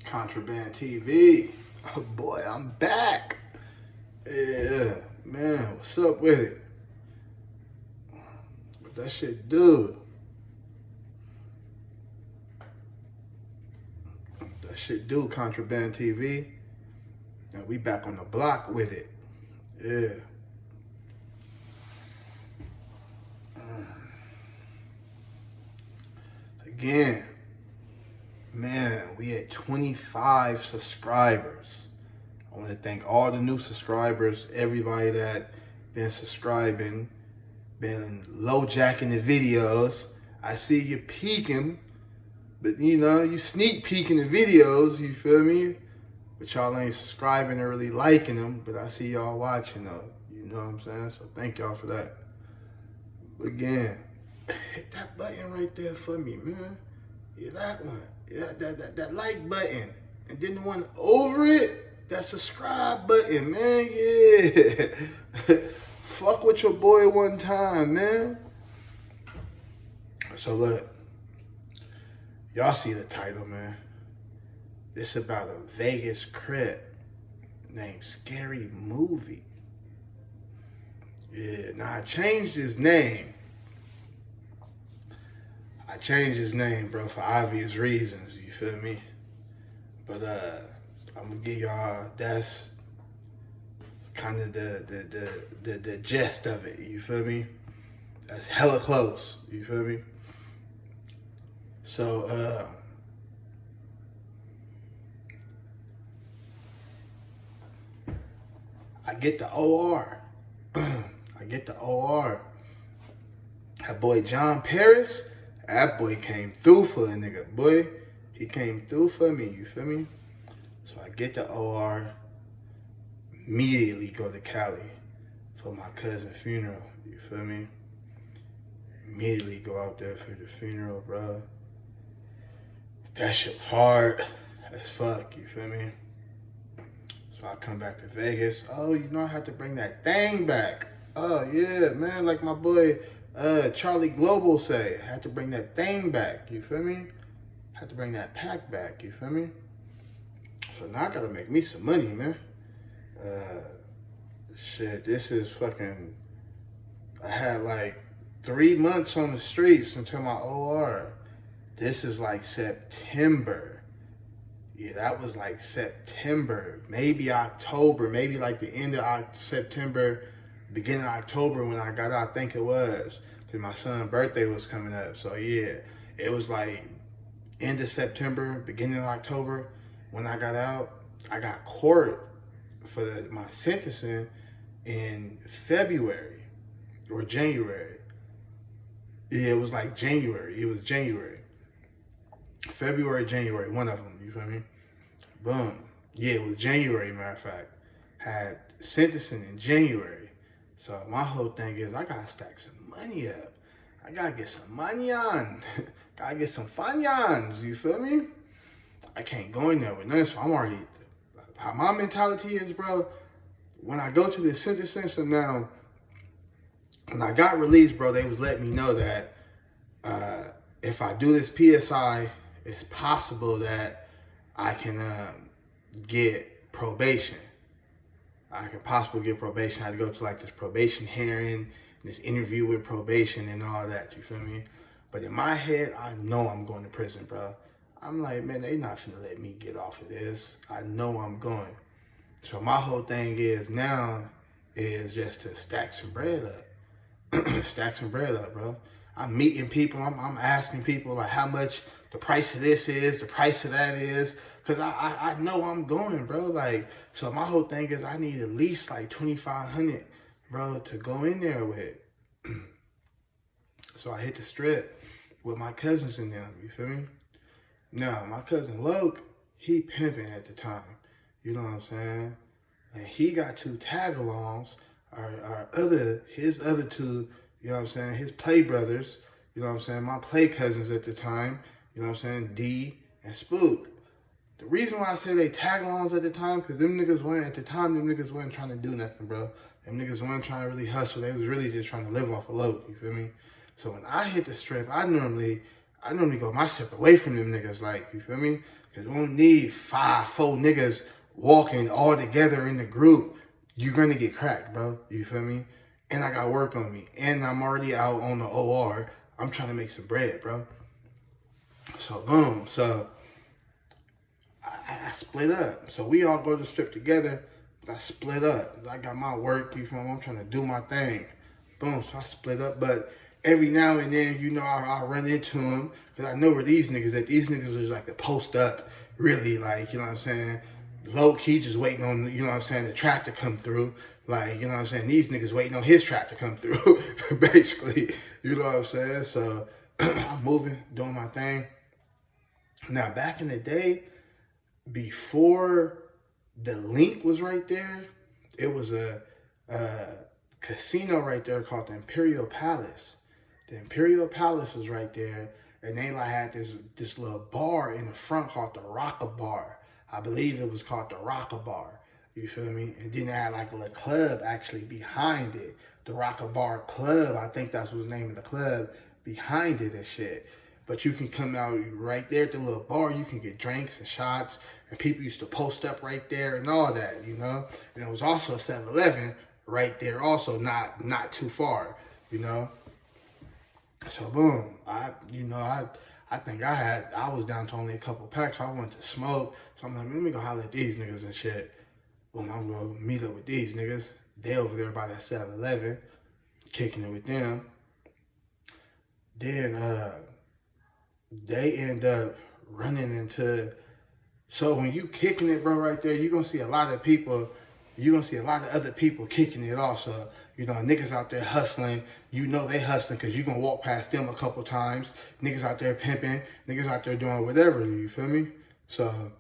Contraband TV. Oh boy, I'm back. Yeah, man, what's up with it? What that shit do? That shit do, Contraband TV. And we back on the block with it. Yeah. Again, man, we at 25 subscribers. I want to thank all the new subscribers, everybody that been subscribing, been low jacking the videos. I see you peeking, but you know, you sneak peeking the videos, you feel me? But y'all ain't subscribing or really liking them, but I see y'all watching though. You know what I'm saying? So thank y'all for that. Again, hit that button right there for me, man. Yeah, that one. Yeah, that like button. And then the one over it, that subscribe button, man. Yeah. Fuck with your boy one time, man. So look, y'all see the title, man. It's about a Vegas Crip named SCARYMOVIE. Yeah, now I changed his name. I changed his name, bro, for obvious reasons, you feel me? But I'm gonna give y'all, that's kind of the gist of it, you feel me? That's hella close, you feel me? So, I get the OR. I get the OR. That boy John Paris, that boy came through for a nigga, boy. He came through for me, you feel me? So I get the OR, immediately go to Cali for my cousin's funeral, you feel me? Immediately go out there for the funeral, bro. That shit was hard as fuck, you feel me? So I come back to Vegas. Oh, you know I had to bring that thing back. Oh yeah, man, like my boy Charlie Global say, I had to bring that thing back, you feel me? Had to bring that pack back, you feel me? So now I gotta make me some money, man. Shit, this is fucking, I had like 3 months on the streets until my OR. This is like September. Yeah, that was like September, maybe October, maybe like the end of September, beginning of October when I got out, I think it was, because my son's birthday was coming up. So yeah, it was like end of September, beginning of October when I got out. I got court for my sentencing in February or January. Yeah, it was like January. It was January. February, January, one of them, you feel me? Boom. Yeah, it was January, matter of fact. Had sentencing in January. So my whole thing is I gotta stack some money up. I gotta get some money on. Gotta get some fanyans, you feel me? I can't go in there with nothing, so I'm already, how my mentality is, bro, when I go to the sentencing, so now, when I got released, bro, they was letting me know that if I do this PSI, it's possible that I can get probation. I can possibly get probation. I had to go to like this probation hearing, this interview with probation and all that, you feel me? But in my head, I know I'm going to prison, bro. I'm like, man, they not finna let me get off of this. I know I'm going. So my whole thing is now is just to stack some bread up. Stack some bread up, bro. I'm meeting people, I'm asking people like how much the price of this is, the price of that is, because I know I'm going, bro. Like, so my whole thing is I need at least like 2,500, bro, to go in there with. So I hit the strip with my cousins in them, you feel me? Now, my cousin Loke, he pimping at the time, you know what I'm saying? And he got 2 tag-alongs, his other 2, you know what I'm saying, his play brothers, you know what I'm saying, my play cousins at the time, you know what I'm saying, D and Spook. The reason why I say they tag-alongs at the time, because them niggas weren't trying to do nothing, bro. Them niggas weren't trying to really hustle. They was really just trying to live off a load, you feel me? So when I hit the strip, I normally, I normally go my separate away from them niggas, like, you feel me? Because we don't need 4 niggas walking all together in the group. You're going to get cracked, bro. You feel me? And I got work on me. And I'm already out on the OR. I'm trying to make some bread, bro. So, boom. So, I split up. So, we all go to the strip together. But I split up. I got my work, you feel me? I'm trying to do my thing. Boom. So, I split up. But every now and then, you know, I run into them. Because I know where these niggas at. These niggas are like to post up. Really, like, you know what I'm saying? Low key just waiting on, you know what I'm saying, the trap to come through. Like, you know what I'm saying? These niggas waiting on his trap to come through. Basically. You know what I'm saying? So, I'm moving, doing my thing. Now, back in the day, before the link was right there, it was a casino right there called the Imperial Palace. The Imperial Palace was right there, and they like had this little bar in the front called the Rocka Bar. I believe it was called the Rocka Bar. You feel me? And then they had like a little club actually behind it. The Rocka Bar Club, I think that's what's the name of the club behind it and shit. But you can come out right there at the little bar. You can get drinks and shots. And people used to post up right there and all that, you know. And it was also a 7-Eleven right there also, not too far, you know. So boom, I think I was down to only a couple packs. So I wanted to smoke. So I'm like, let me go holler at these niggas and shit. Boom, I'm gonna meet up with these niggas. They over there by that 7-Eleven, kicking it with them. Then they end up running into. So when you kicking it, bro, right there, you're gonna see a lot of people. You're gonna see a lot of other people kicking it also. You know, niggas out there hustling. You know they hustling because you're gonna walk past them a couple times. Niggas out there pimping. Niggas out there doing whatever. You feel me? So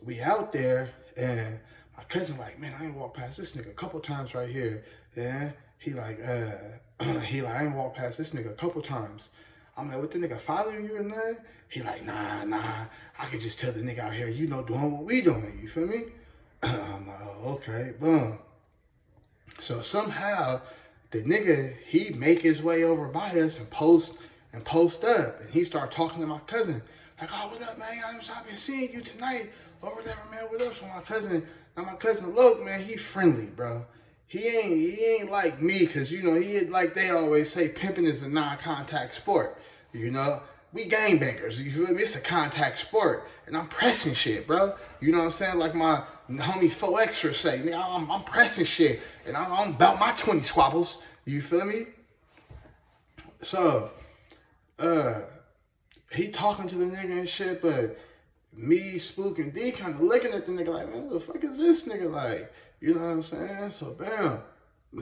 we out there, and my cousin like, man, I ain't walked past this nigga a couple times right here. Yeah, he like, I ain't walked past this nigga a couple times. I'm like, what, the nigga following you or nothing? He like, nah, I could just tell the nigga out here, you know, doing what we doing, you feel me? I'm like, oh, okay, boom. So somehow, the nigga, he make his way over by us and post up. And he start talking to my cousin. Like, oh, what up, man? I've been seeing you tonight over there, man. What up? So my cousin Loke, man, he friendly, bro. He ain't like me, cause you know, like they always say, pimping is a non-contact sport. You know, we gangbangers. You feel me? It's a contact sport, and I'm pressing shit, bro. You know what I'm saying? Like my homie 4Extra say, nigga, I'm pressing shit, and I'm about my 20 squabbles. You feel me? So, he talking to the nigga and shit, but me, Spook, and D kind of looking at the nigga like, man, what the fuck is this nigga like? You know what I'm saying? So, bam.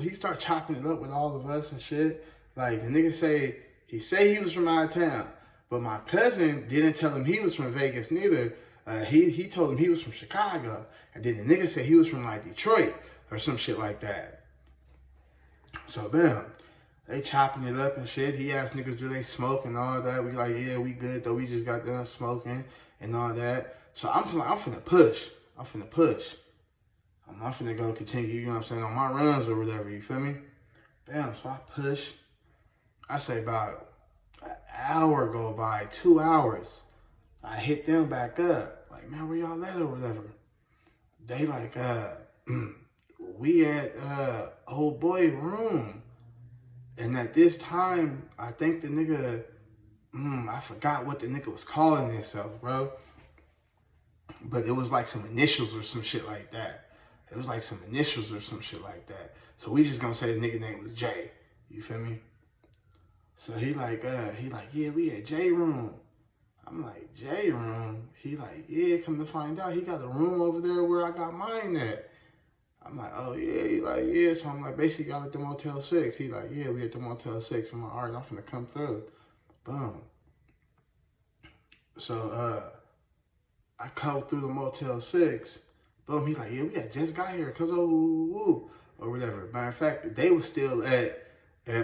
He start chopping it up with all of us and shit. Like, the nigga he was from out of town. But my cousin didn't tell him he was from Vegas neither. He told him he was from Chicago. And then the nigga said he was from, like, Detroit or some shit like that. So, bam. They chopping it up and shit. He asked niggas, do they smoke and all that. We like, yeah, we good, though. We just got done smoking and all that. So I'm finna push. I'm finna go continue, you know what I'm saying, on my runs or whatever, you feel me? Bam, so I push. I say about an hour go by, 2 hours. I hit them back up. Like, man, where y'all at or whatever? They like, we at old boy room. And at this time, I think the nigga, I forgot what the nigga was calling himself, bro. But it was like some initials or some shit like that. So we just gonna say the nigga name was Jay. You feel me? So he like, yeah, we at J room. I'm like, J room? He like, yeah, come to find out, he got a room over there where I got mine at. I'm like, oh yeah, he like, yeah. So I'm like, basically y'all at the Motel 6. He like, yeah, we at the Motel 6. I'm like, all right, I'm finna come through. Boom. So I come through the Motel 6. Boom, he like, yeah, we got just got here, cause or whatever. Matter of fact, they was still at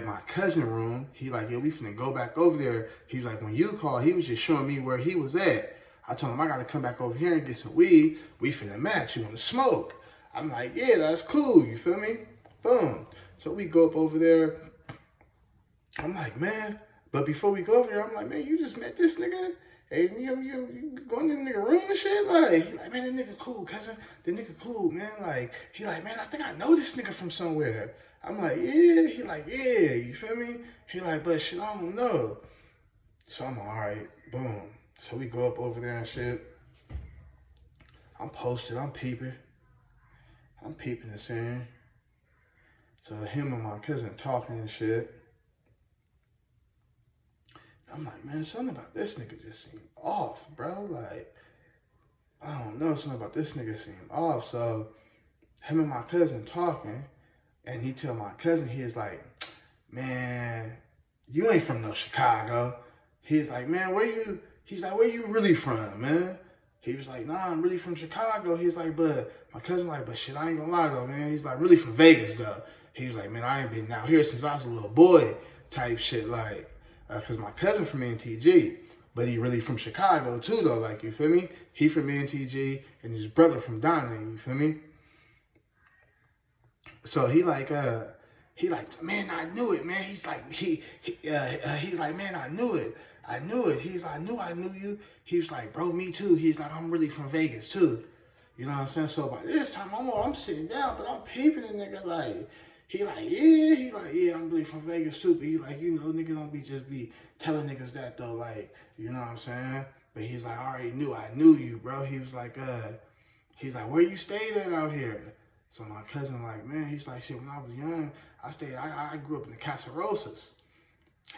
my cousin room. He like, yeah, we finna go back over there. He was like, when you called, he was just showing me where he was at. I told him I gotta come back over here and get some weed. We finna match. You wanna smoke? I'm like, yeah, that's cool. You feel me? Boom. So we go up over there. I'm like, man, But before we go over there, I'm like, man, you just met this nigga? Hey, you going in the nigga room and shit? Like, he like, man, that nigga cool, cousin. The nigga cool, man. Like, he like, man, I think I know this nigga from somewhere. I'm like, yeah. He like, yeah, you feel me? He like, but shit, I don't know. So I'm like, all right, boom. So we go up over there and shit. I'm posted, I'm peeping the scene. So him and my cousin talking and shit. I'm like, man, something about this nigga just seemed off, bro. Like, I don't know, something about this nigga seemed off. So him and my cousin talking, and he tell my cousin, he's like, man, you ain't from no Chicago. He's like, man, where you really from, man? He was like, nah, I'm really from Chicago. He's like, but my cousin like, but shit, I ain't gonna lie though, man. He's like, really from Vegas though. He was like, man, I ain't been out here since I was a little boy, type shit, like, cause my cousin from NTG, but he really from Chicago too though, like, you feel me? He from NTG and his brother from Donnie, you feel me? So he like, man, I knew it, man. He's like, he's like, man, I knew it. He's like, I knew you. He was like, bro, me too. He's like, I'm really from Vegas too. You know what I'm saying? So by this time, I'm sitting down, but I'm peeping the nigga like, he like, yeah, I'm really from Vegas too. But he like, you know, nigga don't be telling niggas that though, like, you know what I'm saying? But he's like, I knew you, bro. He was like, he's like, where you stayed at out here? So my cousin like, man, he's like, shit, when I was young, I grew up in the Casa Rosas.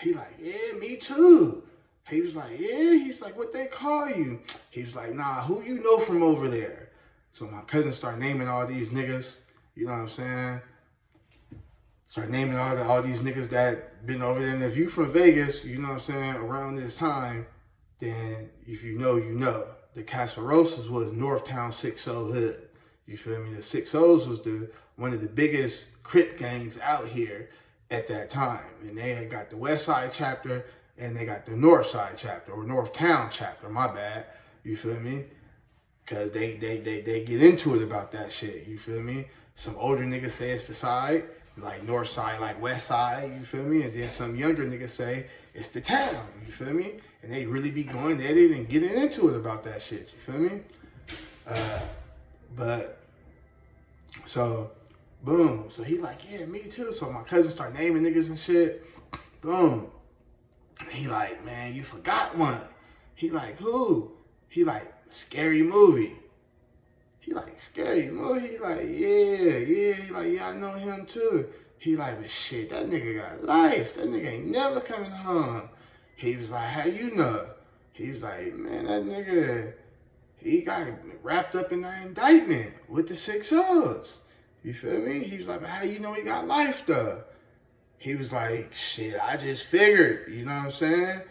He like, yeah, me too. He was like, yeah. He was like, what they call you? He was like, nah, who you know from over there? So my cousin started naming all these niggas, you know what I'm saying? Start naming all these niggas that been over there. And if you from Vegas, you know what I'm saying, around this time, then if you know, you know. The Casa Rosas was Northtown 60 hood. You feel me? The 6-0s was one of the biggest Crip gangs out here at that time. And they had got the West Side chapter and they got the North Side chapter, or Northtown chapter, my bad. You feel me? Cause they get into it about that shit, you feel me? Some older niggas say it's the side, like North Side, like West Side, you feel me? And then some younger niggas say it's the town, you feel me? And they really be going at it and getting into it about that shit, you feel me? But, so, boom. So he like, yeah, me too. So my cousin start naming niggas and shit. Boom. He like, man, you forgot one. He like, who? He like, Scary Movie. He like, Scary Movie? He like, yeah. He like, yeah, I know him too. He like, but shit, that nigga got life. That nigga ain't never coming home. He was like, how you know? He was like, man, that nigga, he got wrapped up in that indictment with the 6-0s. You feel me? He was like, but how you know he got life though? He was like, shit, I just figured, you know what I'm saying?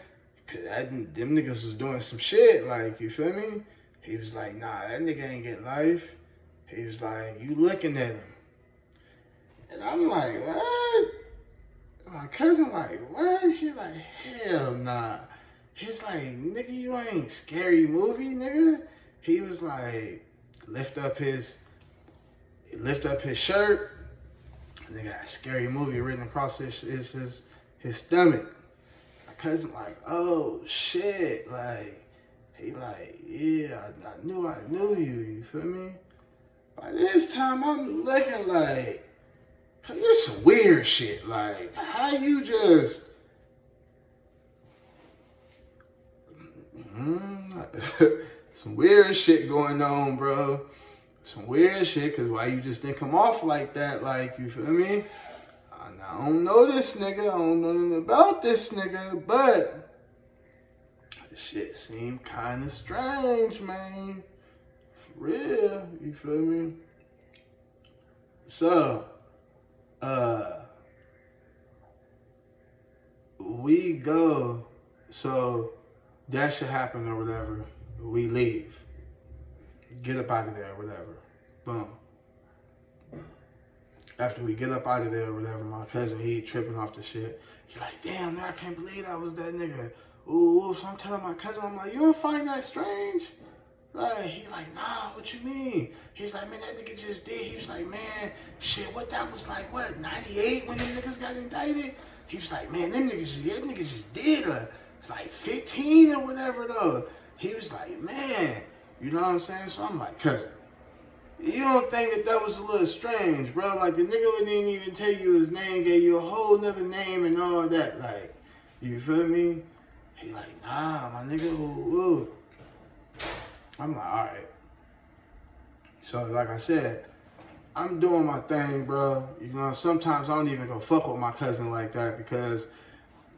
Cause them niggas was doing some shit, like, you feel me? He was like, nah, that nigga ain't get life. He was like, you looking at him. And I'm like, what? My cousin like, what? He like, hell nah. He's like, nigga, you ain't Scary Movie, nigga. He was like, lift up his shirt. And they got Scary Movie written across his stomach. My cousin like, oh shit, like, he like, yeah, I knew you, you feel me? By this time I'm looking like, it's some weird shit, like, how you just, some weird shit going on, bro. Some weird shit, cause why you just didn't come off like that, like, you feel me? I don't know this nigga, I don't know nothing about this nigga, but this shit seemed kinda strange, man. For real, you feel me? So, we go, so that shit happen or whatever, we leave. Get up out of there or whatever. Boom. After we get up out of there or whatever, my cousin, he tripping off the shit. He like, damn, man, I can't believe I was that nigga. Ooh, so I'm telling my cousin, I'm like, you don't find that strange? Like, he like, nah, what you mean? He's like, man, that nigga just did. He was like, man, shit, what that was like, what, 98 when them niggas got indicted? He was like, man, them niggas just did like 15 or whatever though. He was like, man, you know what I'm saying? So I'm like, cousin, you don't think that was a little strange, bro? Like the nigga didn't even tell you his name, gave you a whole nother name and all that. Like, you feel me? He like, nah, my nigga, ooh. I'm like, all right. So like I said, I'm doing my thing, bro. You know, sometimes I don't even go fuck with my cousin like that because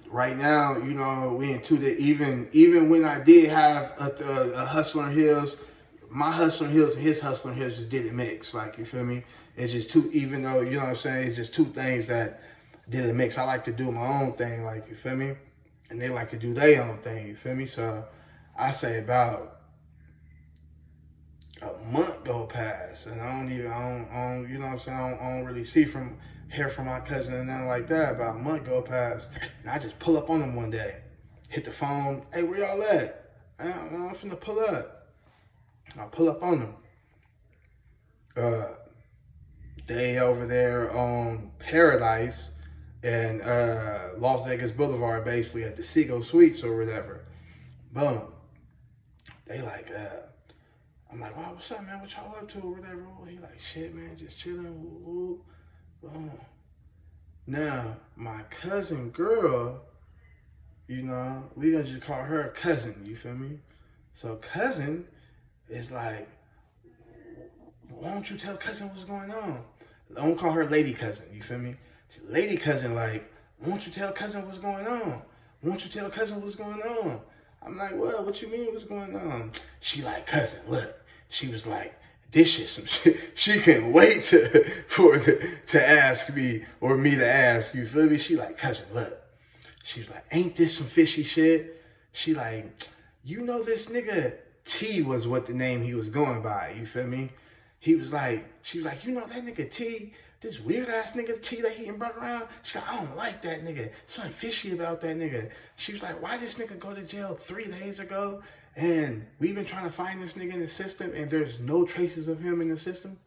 right now, you know, we into the even when I did have a Hustler Hills, my Hustler Hills and his Hustler Hills just didn't mix. Like, you feel me? It's just two, even though, you know what I'm saying, it's just two things that didn't mix. I like to do my own thing, like, you feel me? And they like to do their own thing, you feel me? So I say about a month go past, and I don't, you know what I'm saying, I don't really hear from my cousin and nothing like that. About a month go past, and I just pull up on them one day, hit the phone, hey, where y'all at? I'm finna pull up. I pull up on them. They over there on Paradise and Las Vegas Boulevard, basically at the Seagull Suites or whatever. Boom. They like, I'm like, wow, what's up, man? What y'all up to or whatever? He like, shit, man, just chilling. Woo, woo. Now, my cousin girl, you know, we gonna just call her cousin, you feel me? So cousin is like, why don't you tell cousin what's going on? I don't call her lady cousin, you feel me? Lady cousin like, won't you tell cousin what's going on? Won't you tell cousin what's going on? I'm like, well, what you mean what's going on? She like, cousin, look. She was like, this shit some shit. She couldn't wait to ask me or me to ask, you feel me? She like, cousin, look. She was like, ain't this some fishy shit? She like, you know this nigga T was what the name he was going by, you feel me? He was like, she was like, you know that nigga T, this weird ass nigga T that he and brought around? She's like, I don't like that nigga. Something fishy about that nigga. She was like, why this nigga go to jail 3 days ago? And we've been trying to find this nigga in the system and there's no traces of him in the system.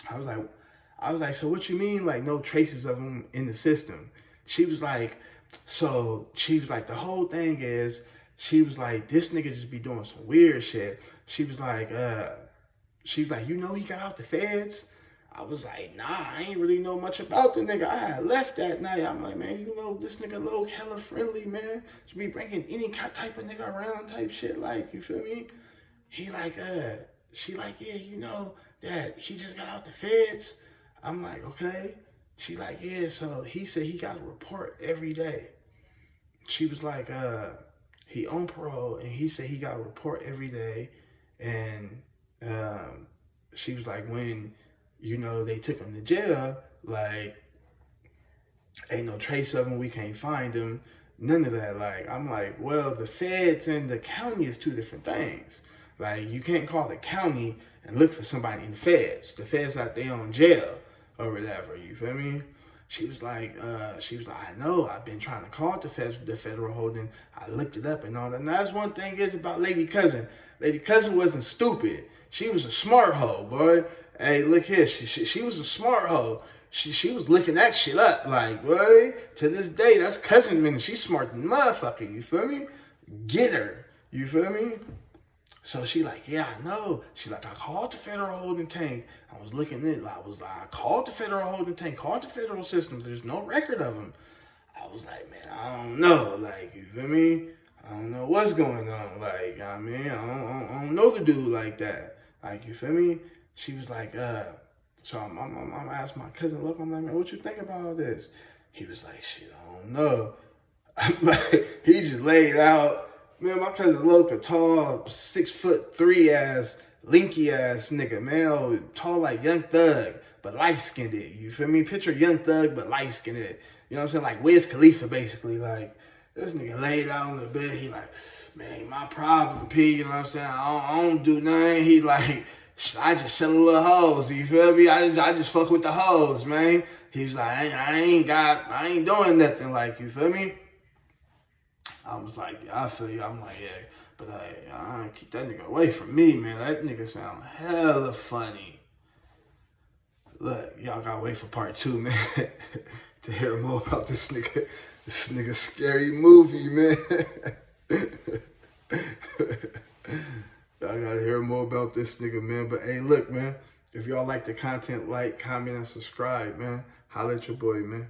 I was like, so what you mean like no traces of him in the system? She was like, the whole thing is, she was like, this nigga just be doing some weird shit. She was like, you know he got out the feds? I was like, nah, I ain't really know much about the nigga. I had left that night. I'm like, man, you know, this nigga low hella friendly, man. Should be bringing any type of nigga around type shit, like, you feel me? He like, she like, yeah, you know that he just got out the feds? I'm like, okay. She like, yeah, so he said he got a report every day. She was like, he on parole and he said he got a report every day. And she was like, when, you know, they took him to jail, like, ain't no trace of him, we can't find him, none of that. Like, I'm like, well, the feds and the county is two different things. Like, you can't call the county and look for somebody in the feds. The feds out there on jail or whatever, you feel me? She was like, I know, I've been trying to call the federal holding. I looked it up and all that. And that's one thing is about Lady Cousin. Lady Cousin wasn't stupid. She was a smart hoe, boy. Hey, look here, she was a smart hoe. She was looking that shit up, like, boy, to this day, that's cousin man. She's smart than motherfucker, you feel me? Get her, you feel me? So she like, yeah, I know. She like, I called the federal holding tank. I was looking at it. I called the federal holding tank, called the federal systems. There's no record of them. I was like, man, I don't know. Like, you feel me? I don't know what's going on. Like, I mean, I don't know the dude like that. Like, you feel me? She was like, so I'm asking my cousin, look, I'm like, man, what you think about all this? He was like, shit, I don't know. I'm like, he just laid out. Man, my cousin Loca, tall, 6'3" ass, linky ass nigga, man, tall like Young Thug, but light skinned it. You feel me? Picture Young Thug, but light skinned it. You know what I'm saying? Like Wiz Khalifa, basically. Like, this nigga laid out on the bed. He like, man, my problem, P. You know what I'm saying? I don't do nothing. He like, I just sell a little hoes. You feel me? I just fuck with the hoes, man. He was like, I ain't doing nothing. Like, you feel me? I was like, yeah, I feel you. I'm like, yeah, but I keep that nigga away from me, man. That nigga sound hella funny. Look, y'all gotta wait for part 2, man, to hear more about this nigga scary movie, man. Y'all gotta hear more about this nigga, man. But hey, look, man, if y'all like the content, like, comment, and subscribe, man. Holla at your boy, man.